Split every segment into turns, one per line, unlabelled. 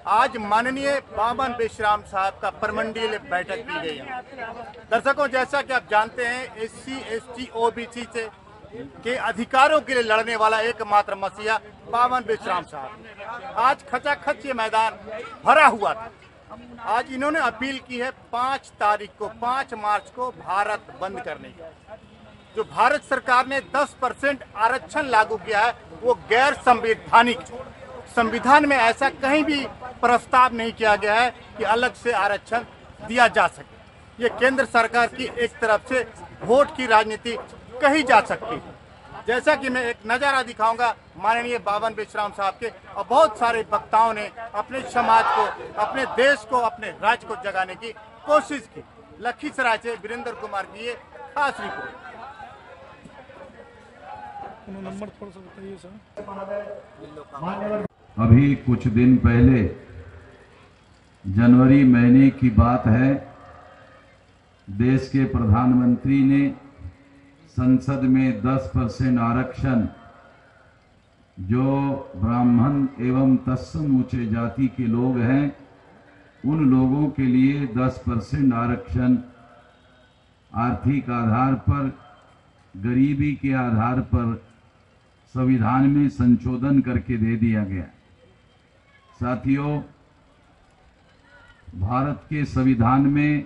आज माननीय बावन विश्राम साहब का प्रमंडलीय बैठक की गई है। दर्शकों, जैसा कि आप जानते हैं, SC ST OBC से के अधिकारों के लिए लड़ने वाला एकमात्र मसीहा बावन विश्राम साहब। आज खचाखच ये मैदान भरा हुआ था। आज इन्होंने अपील की है 5 मार्च को भारत बंद करने की। जो भारत सरकार ने 10% आरक्षण लागू किया है वो गैर संवैधानिक। संविधान में ऐसा कहीं भी प्रस्ताव नहीं किया गया है कि अलग से आरक्षण दिया जा सके। ये केंद्र सरकार की एक तरफ से वोट की राजनीति कही जा सकती है। जैसा कि मैं एक नज़ारा दिखाऊंगा माननीय बावन विश्राम साहब के, और बहुत सारे वक्ताओं ने अपने समाज को, अपने देश को, अपने राज्य को जगाने की कोशिश की। लखीसराय से वीरेंद्र कुमार की ये खास रिपोर्ट।
नंबर थोड़ा सा बताइए सर।
अभी कुछ दिन पहले जनवरी महीने की बात है, देश के प्रधानमंत्री ने संसद में 10% आरक्षण जो ब्राह्मण एवं तत्सम ऊंचे जाति के लोग हैं उन लोगों के लिए 10% आरक्षण आर्थिक आधार पर, गरीबी के आधार पर संविधान में संशोधन करके दे दिया गया। साथियों, भारत के संविधान में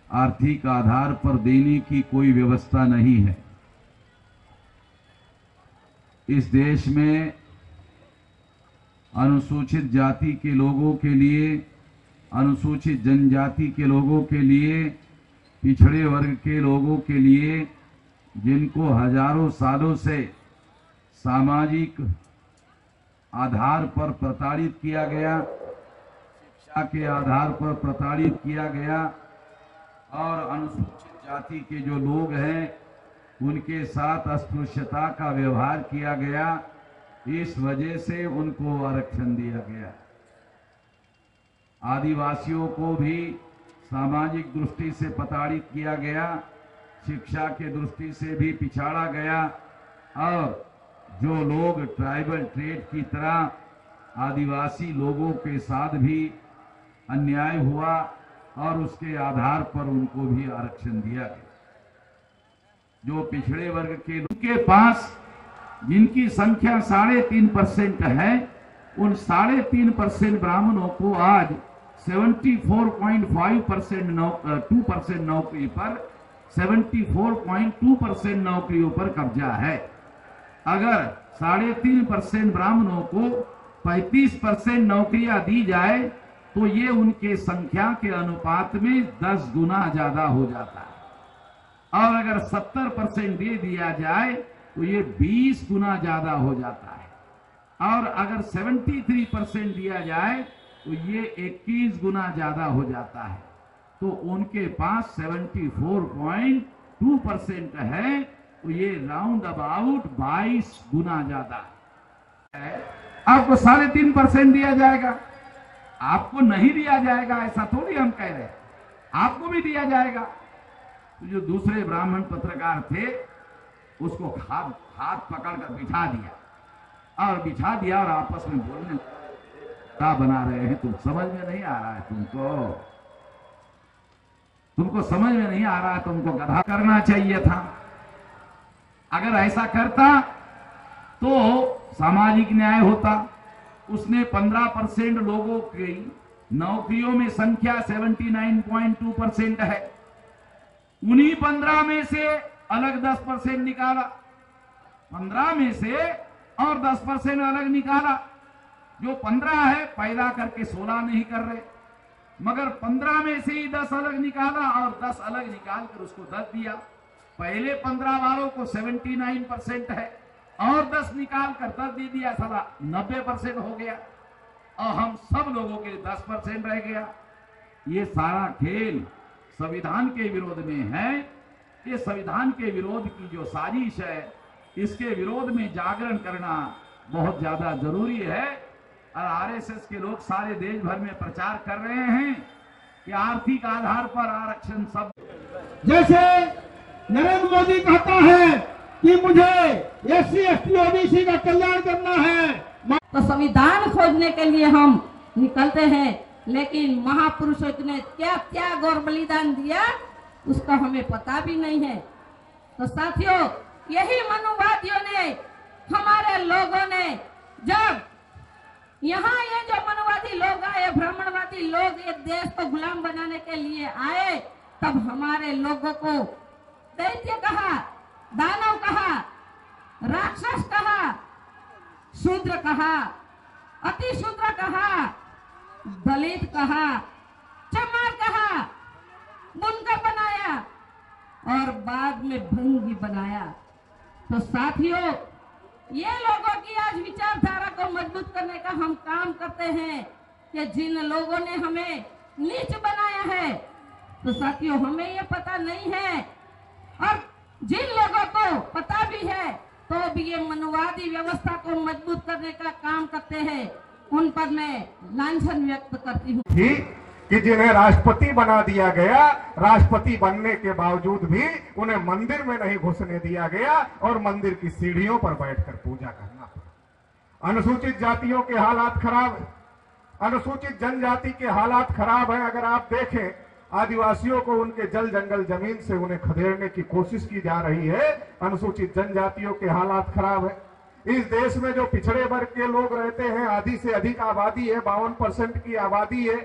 आर्थिक आधार पर देने की कोई व्यवस्था नहीं है। इस देश में अनुसूचित जाति के लोगों के लिए, अनुसूचित जनजाति के लोगों के लिए, पिछड़े वर्ग के लोगों के लिए, जिनको हजारों सालों से सामाजिक आधार पर प्रताड़ित किया गया, शिक्षा के आधार पर प्रताड़ित किया गया, और अनुसूचित जाति के जो लोग हैं उनके साथ अस्पृश्यता का व्यवहार किया गया, इस वजह से उनको आरक्षण दिया गया। आदिवासियों को भी सामाजिक दृष्टि से प्रताड़ित किया गया, शिक्षा के दृष्टि से भी पिछाड़ा गया, और जो लोग ट्राइबल ट्रेड की तरह आदिवासी लोगों के साथ भी अन्याय हुआ और उसके आधार पर उनको भी आरक्षण दिया गया। जो पिछड़े वर्ग के लोगों के पास, जिनकी संख्या 3.5% है, उन 3.5% ब्राह्मणों को आज 74.5% 2% नौकरी पर, 74.2% नौकरियों पर कब्जा है। अगर 3.5% ब्राह्मणों को 35% नौकरियां दी जाए तो ये उनके संख्या के अनुपात में 10 गुना ज्यादा हो जाता है, और अगर 70% दे दिया जाए तो ये 20 गुना ज्यादा हो जाता है, और अगर 73% दिया जाए तो ये 21 गुना ज्यादा हो जाता है। तो उनके पास 74.2% है, तो ये राउंड अबाउट 22 गुना ज्यादा है। आपको 3.5% दिया जाएगा, आपको नहीं दिया जाएगा ऐसा थोड़ी हम कह रहे हैं, आपको भी दिया जाएगा। तो जो दूसरे ब्राह्मण पत्रकार थे उसको हाथ पकड़कर बिठा दिया और आपस में बोलने क्या बना रहे हैं, तुम समझ में नहीं आ रहा है, तुमको समझ में नहीं आ रहा है, तुमको गधा करना चाहिए था। अगर ऐसा करता तो सामाजिक न्याय होता। उसने 15% लोगों की नौकरियों में संख्या 79.2% है, उन्हीं 15 में से अलग 10% निकाला, 15 में से और 10% अलग निकाला। जो 15 है पैदा करके 16 नहीं कर रहे, मगर 15 में से ही 10 अलग निकाला और 10 अलग निकाल कर उसको 10 दिया। पहले 15 वालों को 79% है और 10 निकाल कर 10 दे दिया, साला 90% हो गया, और हम सब लोगों के 10% रह गया। ये सारा खेल संविधान के विरोध में है। ये संविधान के विरोध की जो साजिश है, इसके विरोध में जागरण करना बहुत ज्यादा जरूरी है। और आरएसएस के लोग सारे देश भर में प्रचार कर रहे हैं कि आर्थिक आधार पर आरक्षण सब,
जैसे नरेंद्र मोदी कहता है कि मुझे SC ST OBC का कल्याण करना है,
तो संविधान खोजने के लिए हम निकलते हैं, लेकिन महापुरुषों ने क्या त्याग और बलिदान दिया उसका हमें पता भी नहीं है। तो साथियों, यही मनुवादियों ने, हमारे लोगों ने, जब यहाँ ये जो मनुवादी लोग आए, ब्राह्मणवादी लोग ये देश को गुलाम बनाने के लिए आए, तब हमारे लोगों को दैत्य कहा, दानव कहा, राक्षस कहा, शूद्र कहा, अति शूद्र कहा, दलित कहा, चमार कहा, बुनकर बनाया और बाद में भंगी बनाया। तो साथियों, ये लोगों की आज विचारधारा को मजबूत करने का हम काम करते हैं कि जिन लोगों ने हमें नीच बनाया है, तो साथियों हमें ये पता नहीं है, और जिन लोगों को पता भी है तो भी ये मनुवादी व्यवस्था को मजबूत करने का काम करते हैं, उन पर मैं लांछन व्यक्त करती हूँ
कि जिन्हें राष्ट्रपति बना दिया गया, राष्ट्रपति बनने के बावजूद भी उन्हें मंदिर में नहीं घुसने दिया गया और मंदिर की सीढ़ियों पर बैठकर पूजा करना पड़ा। अनुसूचित जातियों के हालात खराब है, अनुसूचित जनजाति के हालात खराब है। अगर आप देखें, आदिवासियों को उनके जल जंगल जमीन से उन्हें खदेड़ने की कोशिश की जा रही है। अनुसूचित जनजातियों के हालात खराब है। इस देश में जो पिछड़े वर्ग के लोग रहते हैं, आधी से अधिक आबादी है, 52% की आबादी है।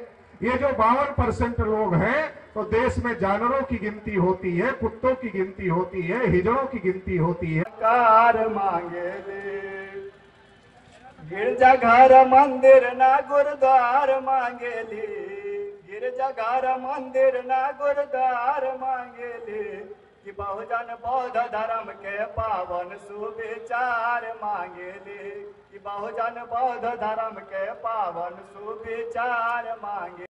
ये जो 52% लोग हैं, तो देश में जानवरों की गिनती होती है, कुत्तों की गिनती होती है, हिजड़ों की गिनती होती है।
कार मांगे ले गिरजा घर मंदिर ना गुरुद्वार मांगे ले, गिरजा घर मंदिर ना गुरुद्वार मांगे ले, कि बहुजन बौद्ध धर्म के पावन सुविचार मांगे ले, कि बहुजन बौद्ध धर्म के पावन सुविचार मांगे।